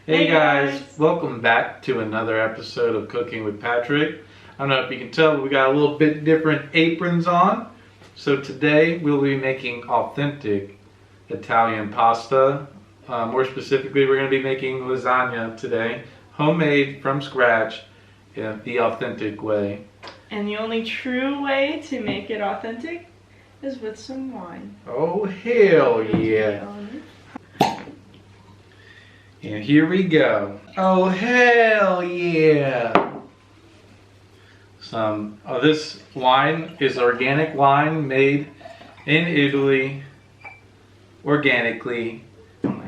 Hey guys, welcome back to another episode of Cooking with Patrick. I don't know if you can tell, but we got a little bit different aprons on. So today we'll be making authentic Italian pasta. More specifically, we're going to be making lasagna today, homemade from scratch, the authentic way. And the only true way to make it authentic is with some wine. Oh hell yeah! And here we go. Oh hell yeah! This wine is organic wine made in Italy, organically,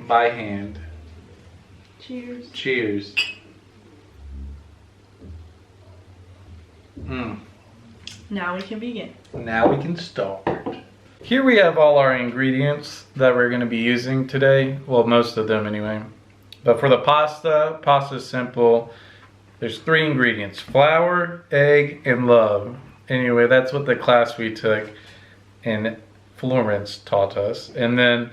by hand. Cheers. Cheers. Now we can begin. Now we can start. Here we have all our ingredients that we're going to be using today. Well, most of them anyway. But for the pasta is simple. There's 3 ingredients: flour, egg, and love. Anyway, that's what the class we took in Florence taught us. And then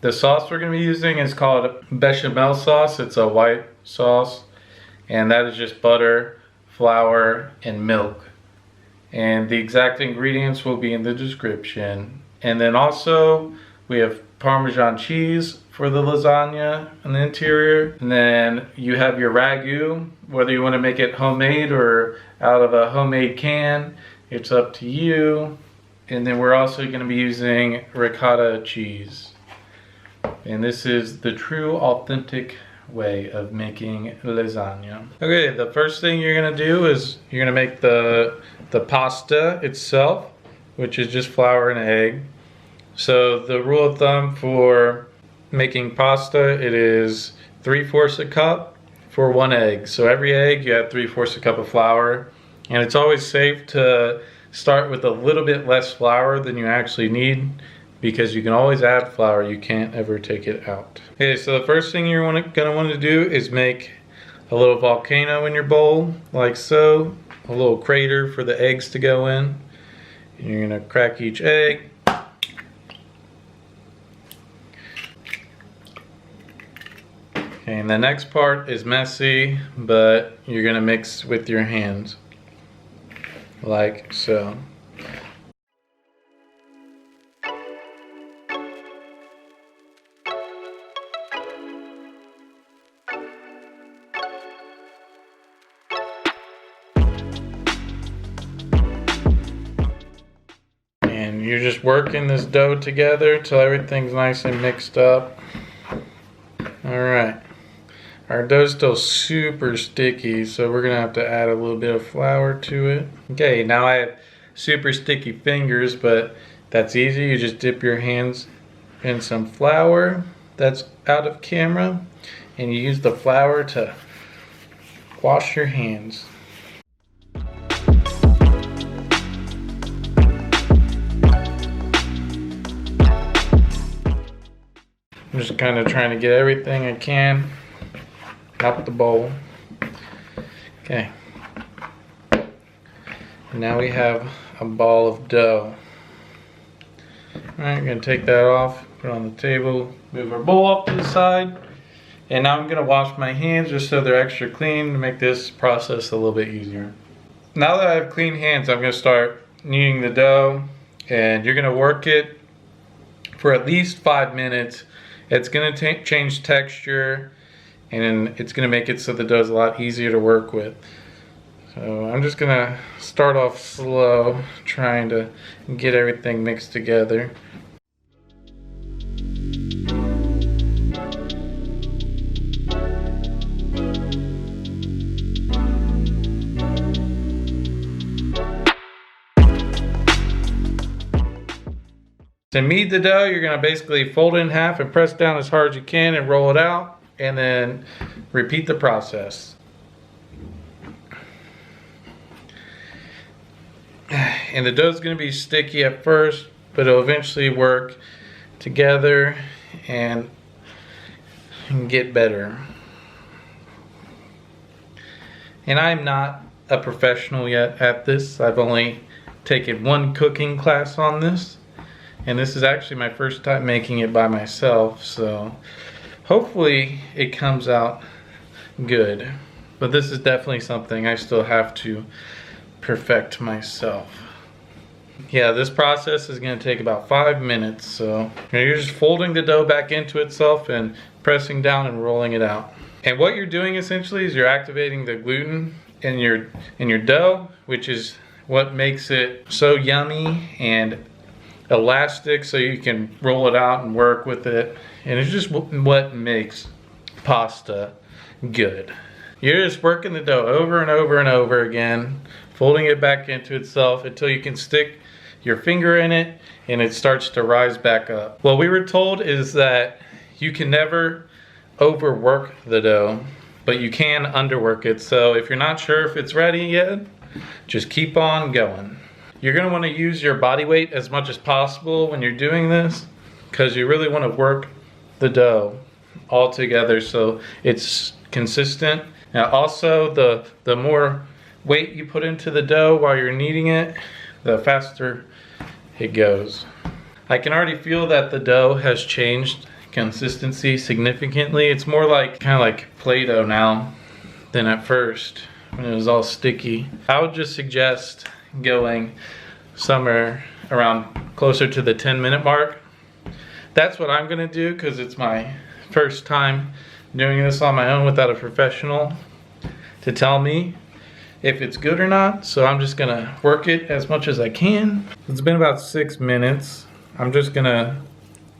the sauce we're going to be using is called Bechamel Sauce. It's a white sauce. And that is just butter, flour, and milk. And the exact ingredients will be in the description. And then also we have Parmesan cheese for the lasagna on the interior. And then you have your ragu, whether you want to make it homemade or out of a homemade can, it's up to you. And then we're also going to be using ricotta cheese. And this is the true authentic way of making lasagna. Okay, the first thing you're going to do is you're going to make the pasta itself, which is just flour and egg. So the rule of thumb for making pasta, it is 3/4 a cup for 1 egg. So every egg you have 3/4 a cup of flour, and it's always safe to start with a little bit less flour than you actually need, because you can always add flour, you can't ever take it out. Okay, so the first thing you're gonna want to do is make a little volcano in your bowl, like so, a little crater for the eggs to go in. And you're gonna crack each egg. Okay, and the next part is messy, but you're gonna mix with your hands, like so. And you're just working this dough together till everything's nice and mixed up. All right. Our dough's still super sticky, so we're gonna have to add a little bit of flour to it. Okay, now I have super sticky fingers, but that's easy. You just dip your hands in some flour that's out of camera, and you use the flour to wash your hands. I'm just kind of trying to get everything I can out the bowl. Okay. Now we have a ball of dough. Alright, I'm going to take that off, put it on the table, move our bowl off to the side. And now I'm going to wash my hands just so they're extra clean to make this process a little bit easier. Now that I have clean hands, I'm going to start kneading the dough. And you're going to work it for at least 5 minutes. It's going to change texture, and it's going to make it so the dough is a lot easier to work with. So I'm just going to start off slow, trying to get everything mixed together. To knead the dough, you're going to basically fold it in half and press down as hard as you can and roll it out, and then repeat the process. And the dough is going to be sticky at first, but it'll eventually work together and get better. And I'm not a professional yet at this. I've only taken 1 cooking class on this. And this is actually my first time making it by myself, so hopefully it comes out good. But this is definitely something I still have to perfect myself. Yeah, this process is going to take about 5 minutes. So you're just folding the dough back into itself and pressing down and rolling it out. And what you're doing essentially is you're activating the gluten in your dough, which is what makes it so yummy and elastic, so you can roll it out and work with it. And it's just what makes pasta good. You're just working the dough over and over and over again, folding it back into itself until you can stick your finger in it and it starts to rise back up. What we were told is that you can never overwork the dough, but you can underwork it. So if you're not sure if it's ready yet, just keep on going. You're gonna wanna use your body weight as much as possible when you're doing this, because you really wanna work the dough all together so it's consistent. Now also, the more weight you put into the dough while you're kneading it, the faster it goes. I can already feel that the dough has changed consistency significantly. It's more like kind of like Play-Doh now than at first when it was all sticky. I would just suggest going somewhere around closer to the 10-minute mark. That's what I'm gonna do because it's my first time doing this on my own without a professional to tell me if it's good or not. So I'm just gonna work it as much as I can. It's been about 6 minutes. I'm just gonna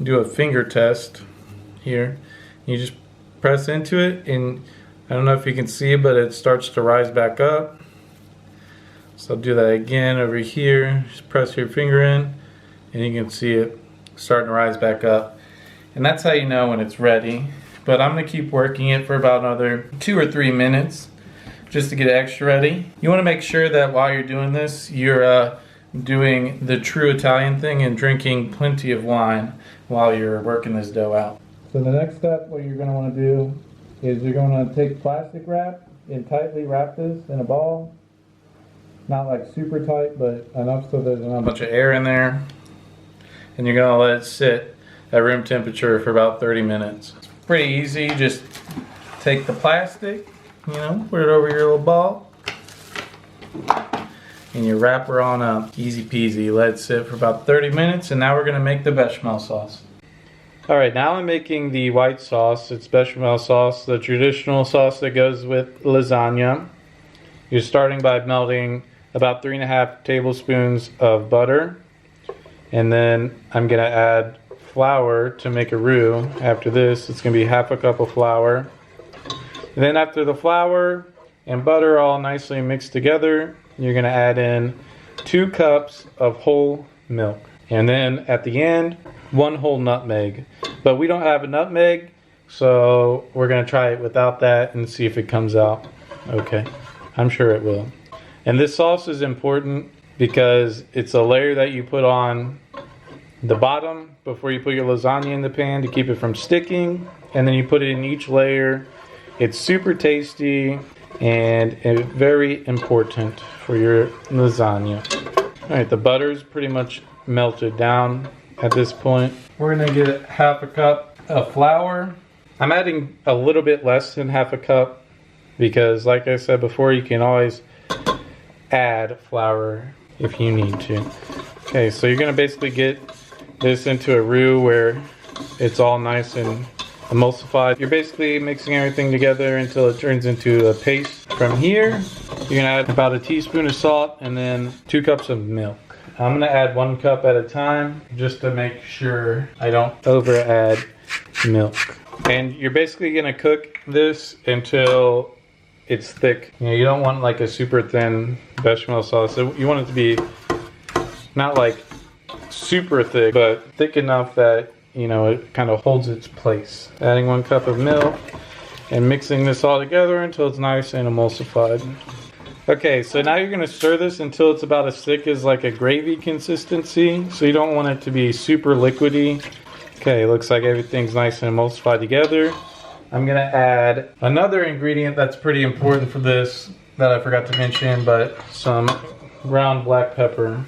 do a finger test here. You just press into it and I don't know if you can see, but it starts to rise back up. So I'll do that again over here. Just press your finger in and you can see it starting to rise back up. And that's how you know when it's ready. But I'm gonna keep working it for about another 2 or 3 minutes just to get it extra ready. You wanna make sure that while you're doing this, you're doing the true Italian thing and drinking plenty of wine while you're working this dough out. So the next step, what you're gonna wanna do is you're gonna take plastic wrap and tightly wrap this in a ball. Not like super tight, but enough so there's not a bunch of air in there. And you're gonna let it sit at room temperature for about 30 minutes. It's pretty easy. Just take the plastic, you know, put it over your little ball, and you wrap her on up. Easy peasy. Let it sit for about 30 minutes, and now we're gonna make the bechamel sauce. All right, now I'm making the white sauce. It's bechamel sauce, the traditional sauce that goes with lasagna. You're starting by melting about 3.5 tablespoons of butter. And then I'm gonna add flour to make a roux. After this, it's gonna be 1/2 cup of flour. And then after the flour and butter all nicely mixed together, you're gonna add in 2 cups of whole milk. And then at the end, 1 whole nutmeg. But we don't have a nutmeg, so we're gonna try it without that and see if it comes out okay. I'm sure it will. And this sauce is important because it's a layer that you put on the bottom before you put your lasagna in the pan to keep it from sticking, and then you put it in each layer. It's super tasty and very important for your lasagna. All right, the butter's pretty much melted down at this point. We're gonna get 1/2 cup of flour. I'm adding a little bit less than 1/2 cup because, like I said before, you can always add flour if you need to. Okay, so you're gonna basically get this into a roux where it's all nice and emulsified. You're basically mixing everything together until it turns into a paste. From here, you're gonna add about 1 teaspoon of salt and then 2 cups of milk. I'm gonna add 1 cup at a time just to make sure I don't over add milk. And you're basically gonna cook this until it's thick. You know, you don't want like a super thin bechamel sauce. You want it to be not like super thick, but thick enough that, you know, it kind of holds its place. Adding 1 cup of milk and mixing this all together until it's nice and emulsified. Okay, so now you're gonna stir this until it's about as thick as like a gravy consistency. So you don't want it to be super liquidy. Okay, looks like everything's nice and emulsified together. I'm gonna add another ingredient that's pretty important for this that I forgot to mention, but some ground black pepper.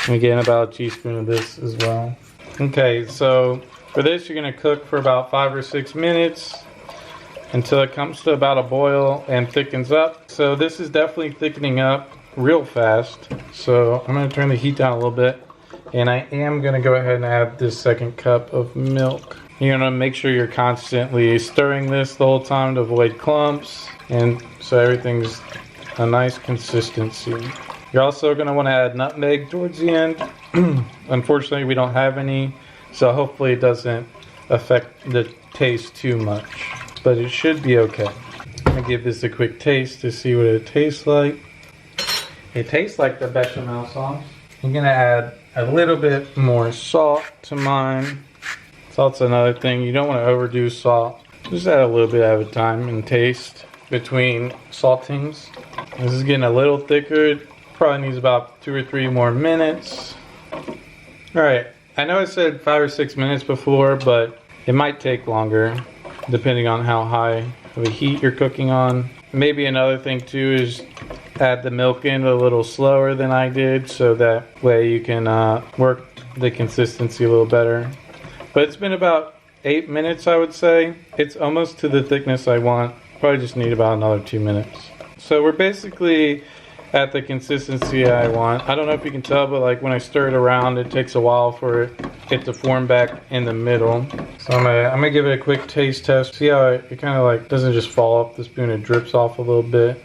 Again, about 1 teaspoon of this as well. Okay, so for this you're gonna cook for about 5 or 6 minutes. until it comes to about a boil and thickens up. So this is definitely thickening up real fast. So I'm going to turn the heat down a little bit. And I am going to go ahead and add this second cup of milk. You're going to make sure you're constantly stirring this the whole time to avoid clumps. And so everything's a nice consistency. You're also going to want to add nutmeg towards the end. Unfortunately, we don't have any. So hopefully it doesn't affect the taste too much. But it should be okay. I'm going to give this a quick taste to see what it tastes like. It tastes like the bechamel sauce. I'm going to add a little bit more salt to mine. Salt's another thing. You don't want to overdo salt. Just add a little bit at a time and taste between saltings. This is getting a little thicker. It probably needs about 2 or 3 more minutes. Alright, I know I said 5 or 6 minutes before, but it might take longer depending on how high of a heat you're cooking on. Maybe another thing too is add the milk in a little slower than I did, so that way you can work the consistency a little better. But it's been about 8 minutes, I would say. It's almost to the thickness I want. Probably just need about another 2 minutes. So we're basically at the consistency I want. I don't know if you can tell, but like when I stir it around, it takes a while for it to form back in the middle. So I'm gonna give it a quick taste test. See how it kind of like doesn't just fall off the spoon, it drips off a little bit.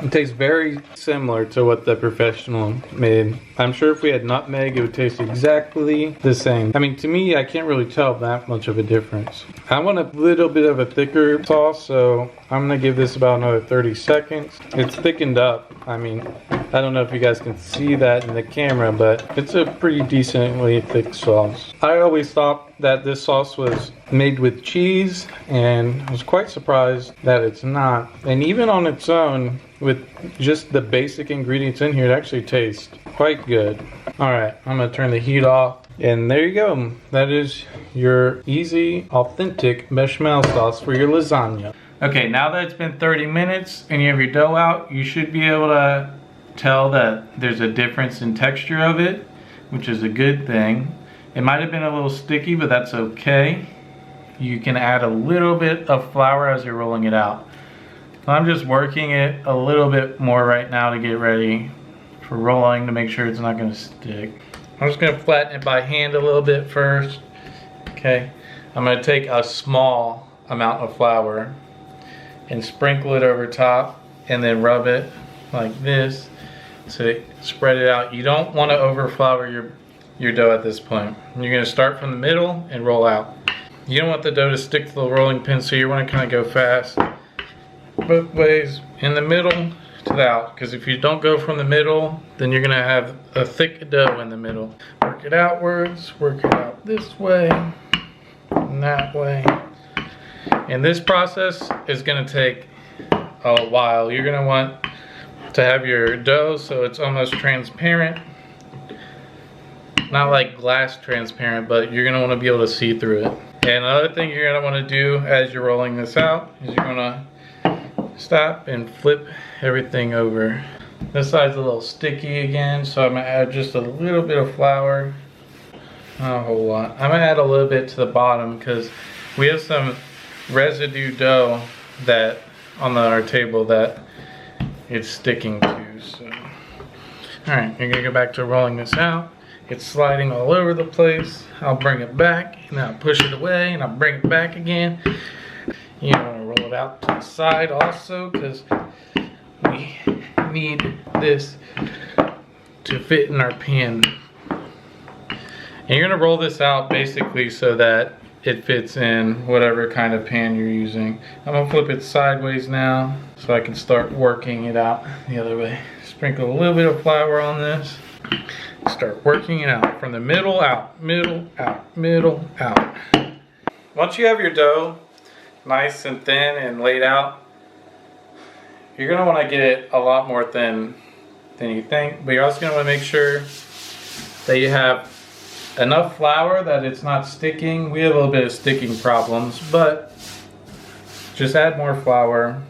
It tastes very similar to what the professional made. I'm sure if we had nutmeg, it would taste exactly the same. I mean, to me, I can't really tell that much of a difference. I want a little bit of a thicker sauce, so I'm gonna give this about another 30 seconds. It's thickened up. I mean, I don't know if you guys can see that in the camera, but it's a pretty decently thick sauce. I always thought that this sauce was made with cheese, and I was quite surprised that it's not. And even on its own, with just the basic ingredients in here, it actually tastes quite good. Alright, I'm gonna turn the heat off. And there you go. That is your easy, authentic bechamel sauce for your lasagna. Okay, now that it's been 30 minutes and you have your dough out, you should be able to tell that there's a difference in texture of it, which is a good thing. It might have been a little sticky, but that's okay. You can add a little bit of flour as you're rolling it out. I'm just working it a little bit more right now to get ready for rolling to make sure it's not going to stick. I'm just going to flatten it by hand a little bit first. Okay, I'm going to take a small amount of flour and sprinkle it over top and then rub it like this to spread it out. You don't want to over flour your dough at this point. You're going to start from the middle and roll out. You don't want the dough to stick to the rolling pin, so you want to kind of go fast both ways, in the middle to the out, because if you don't go from the middle, then you're going to have a thick dough in the middle. Work it outwards, work it out this way and that way. And this process is going to take a while. You're going to want to have your dough so it's almost transparent. Not like glass transparent, but you're going to want to be able to see through it. And another thing you're going to want to do as you're rolling this out is you're going to stop and flip everything over. This side's a little sticky again, so I'm going to add just a little bit of flour. Not a whole lot. I'm going to add a little bit to the bottom because we have some residue dough that on our table that it's sticking to. So, alright, you're going to go back to rolling this out. It's sliding all over the place. I'll bring it back and I'll push it away and I'll bring it back again. You want to roll it out to the side also because we need this to fit in our pan. And you're going to roll this out basically so that it fits in whatever kind of pan you're using. I'm going to flip it sideways now so I can start working it out the other way. Sprinkle a little bit of flour on this. Start working it out from the middle out, middle out, middle out. Once you have your dough nice and thin and laid out, you're going to want to get it a lot more thin than you think, but you're also going to want to make sure that you have enough flour that it's not sticking. We have a little bit of sticking problems, but just add more flour.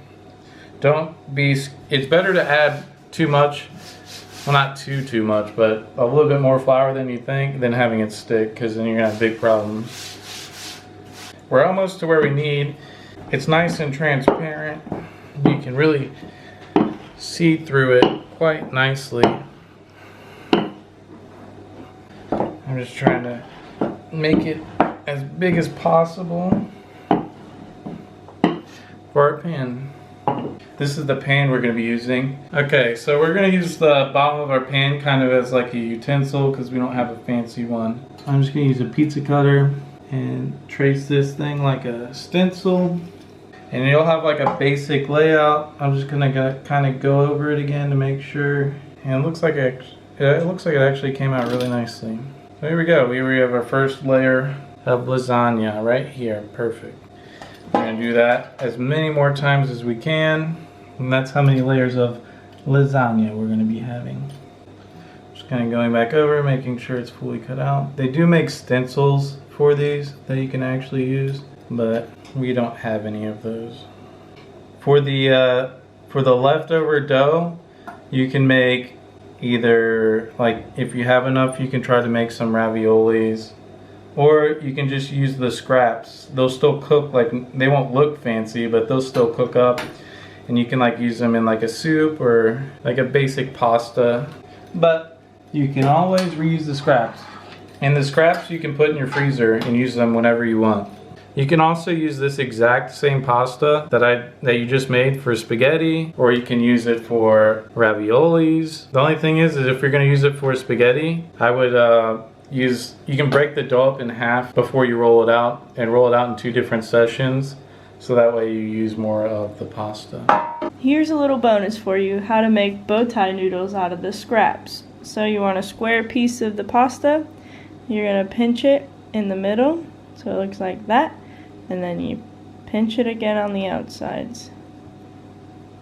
It's better to add too much. Well, not too much, but a little bit more flour than you think than having it stick, because then you're going to have big problems. We're almost to where we need. It's nice and transparent. You can really see through it quite nicely. I'm just trying to make it as big as possible for our pan. This is the pan we're going to be using. Okay, so we're going to use the bottom of our pan kind of as like a utensil because we don't have a fancy one. I'm just going to use a pizza cutter and trace this thing like a stencil. And you'll have like a basic layout. I'm just going to kind of go over it again to make sure. And it looks like it actually came out really nicely. So here we go. We have our first layer of lasagna right here. Perfect. We're going to do that as many more times as we can. And that's how many layers of lasagna we're going to be having. Just kind of going back over, making sure it's fully cut out. They do make stencils for these that you can actually use, but we don't have any of those. For the leftover dough, you can make either, like, if you have enough, you can try to make some raviolis, or you can just use the scraps. They'll still cook, like, they won't look fancy, but they'll still cook up, and you can like use them in like a soup or like a basic pasta. But you can always reuse the scraps, and the scraps you can put in your freezer and use them whenever you want. You can also use this exact same pasta that you just made for spaghetti, or you can use it for raviolis. The only thing is if you're going to use it for spaghetti, I would you can break the dough up in half before you roll it out, and roll it out in 2 different sessions, so that way you use more of the pasta. Here's a little bonus for you, how to make bow tie noodles out of the scraps. So you want a square piece of the pasta, you're going to pinch it in the middle so it looks like that, and then you pinch it again on the outsides.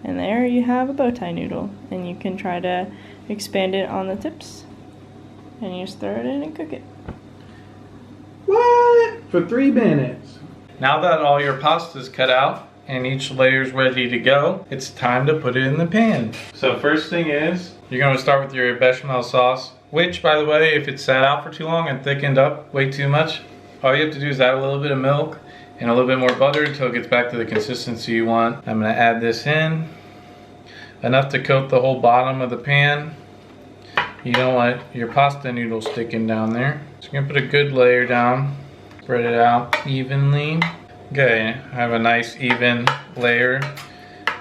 And there you have a bow tie noodle, and you can try to expand it on the tips. And you just throw it in and cook it. What? For 3 minutes. Now that all your pasta's cut out and each layer's ready to go, it's time to put it in the pan. So first thing is, you're going to start with your bechamel sauce, which, by the way, if it sat out for too long and thickened up way too much, all you have to do is add a little bit of milk and a little bit more butter until it gets back to the consistency you want. I'm going to add this in, enough to coat the whole bottom of the pan. You don't want your pasta noodles sticking down there. So you're going to put a good layer down, spread it out evenly. Okay, I have a nice even layer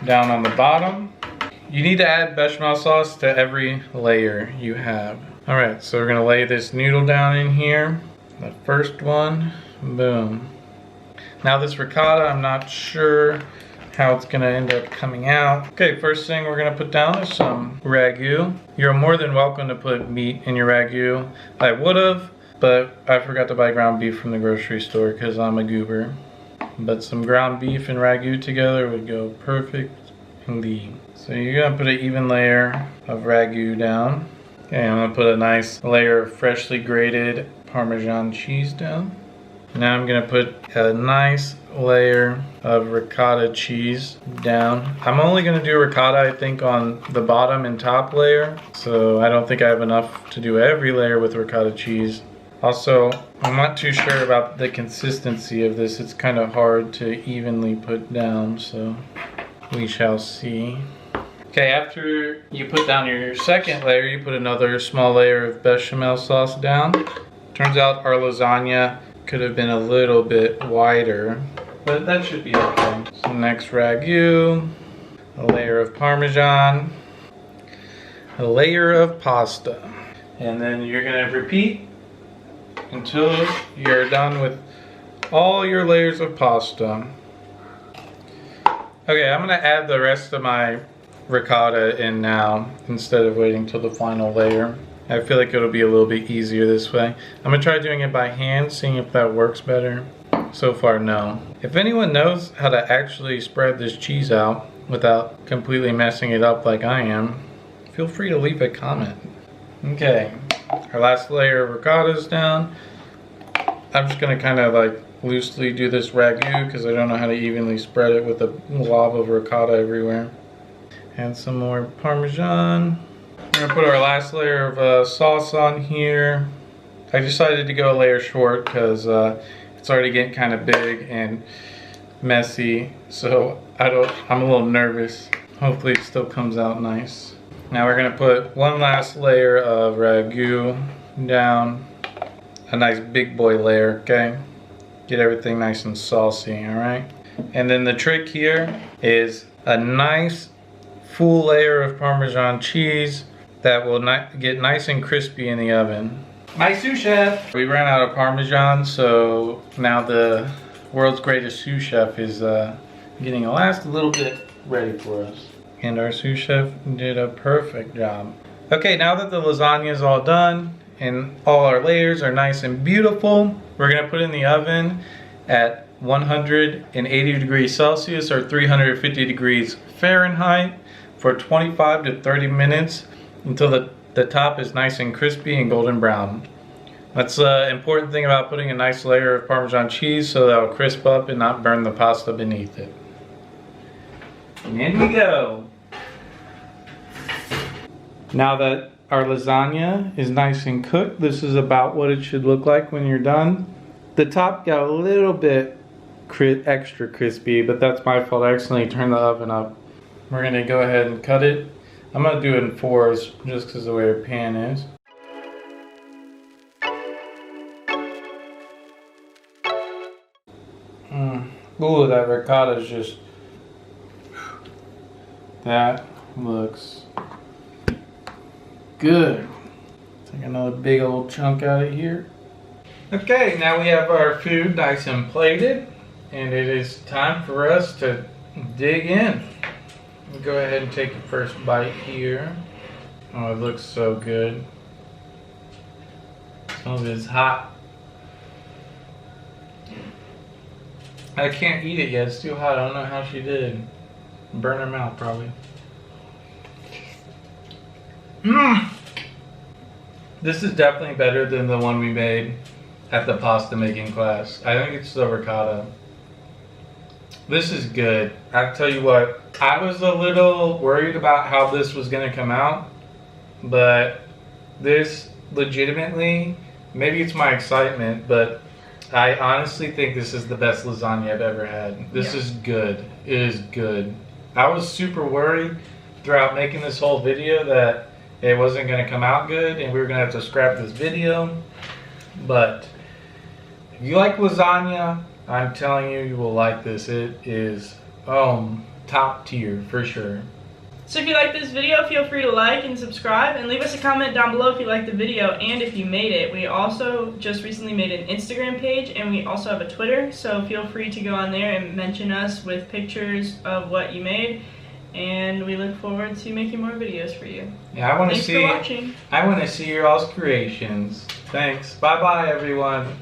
down on the bottom. You need to add bechamel sauce to every layer you have. Alright, so we're going to lay this noodle down in here. The first one, boom. Now this ricotta, I'm not sure how it's gonna end up coming out. Okay, first thing we're gonna put down is some ragu. You're more than welcome to put meat in your ragu. I would've, but I forgot to buy ground beef from the grocery store because I'm a goober. But some ground beef and ragu together would go perfectly. So you're gonna put an even layer of ragu down. Okay, I'm gonna put a nice layer of freshly grated Parmesan cheese down. Now I'm gonna put a nice layer of ricotta cheese down. I'm only gonna do ricotta, I think, on the bottom and top layer, so I don't think I have enough to do every layer with ricotta cheese. Also, I'm not too sure about the consistency of this. It's kind of hard to evenly put down, so we shall see. Okay, after you put down your second layer, you put another small layer of bechamel sauce down. Turns out our lasagna could have been a little bit wider, but that should be okay. So next ragu, a layer of Parmesan, a layer of pasta. And then you're gonna repeat until you're done with all your layers of pasta. Okay, I'm gonna add the rest of my ricotta in now instead of waiting till the final layer. I feel like it'll be a little bit easier this way. I'm gonna try doing it by hand, seeing if that works better. So far, no. If anyone knows how to actually spread this cheese out without completely messing it up like I am, feel free to leave a comment. Okay, our last layer of ricotta is down. I'm just gonna kind of like loosely do this ragu because I don't know how to evenly spread it with a glob of ricotta everywhere. Add some more Parmesan. We're gonna put our last layer of sauce on here. I decided to go a layer short because it's already getting kind of big, and messy, so I'm a little nervous. Hopefully it still comes out nice. Now we're gonna put one last layer of ragu down. A nice big boy layer, okay? Get everything nice and saucy, all right? And then the trick here is a nice full layer of Parmesan cheese that will get nice and crispy in the oven. My sous chef! We ran out of Parmesan, so now the world's greatest sous chef is getting a last little bit ready for us. And our sous chef did a perfect job. Okay, now that the lasagna is all done and all our layers are nice and beautiful, we're gonna put it in the oven at 180 degrees Celsius or 350 degrees Fahrenheit for 25 to 30 minutes until the top is nice and crispy and golden brown. That's the important thing about putting a nice layer of Parmesan cheese, so that will crisp up and not burn the pasta beneath it. And in we go. Now that our lasagna is nice and cooked, this is about what it should look like when you're done. The top got a little bit extra crispy, but that's my fault. I accidentally turned the oven up. We're gonna go ahead and cut it. I'm gonna do it in 4s just because of the way our pan is. Ooh, that ricotta is just... That looks good. Take another big old chunk out of here. Okay, now we have our food nice and plated, and it is time for us to dig in. Go ahead and take the first bite here. Oh, it looks so good. Some of it is hot. I can't eat it yet, it's too hot. I don't know how she did. Burn her mouth probably. This is definitely better than the one we made at the pasta making class. I think it's the ricotta. This is good. I tell you what, I was a little worried about how this was gonna come out, but this legitimately, maybe it's my excitement, but I honestly think this is the best lasagna I've ever had. This is good. It is good. I was super worried throughout making this whole video that it wasn't going to come out good and we were going to have to scrap this video. But if you like lasagna, I'm telling you, you will like this. It is top tier for sure. So if you like this video, feel free to like and subscribe and leave us a comment down below if you liked the video and if you made it. We also just recently made an Instagram page and we also have a Twitter, so feel free to go on there and mention us with pictures of what you made, and we look forward to making more videos for you. Yeah, I want to see. Thanks for watching. I want to see your all's creations. Thanks. Bye bye everyone.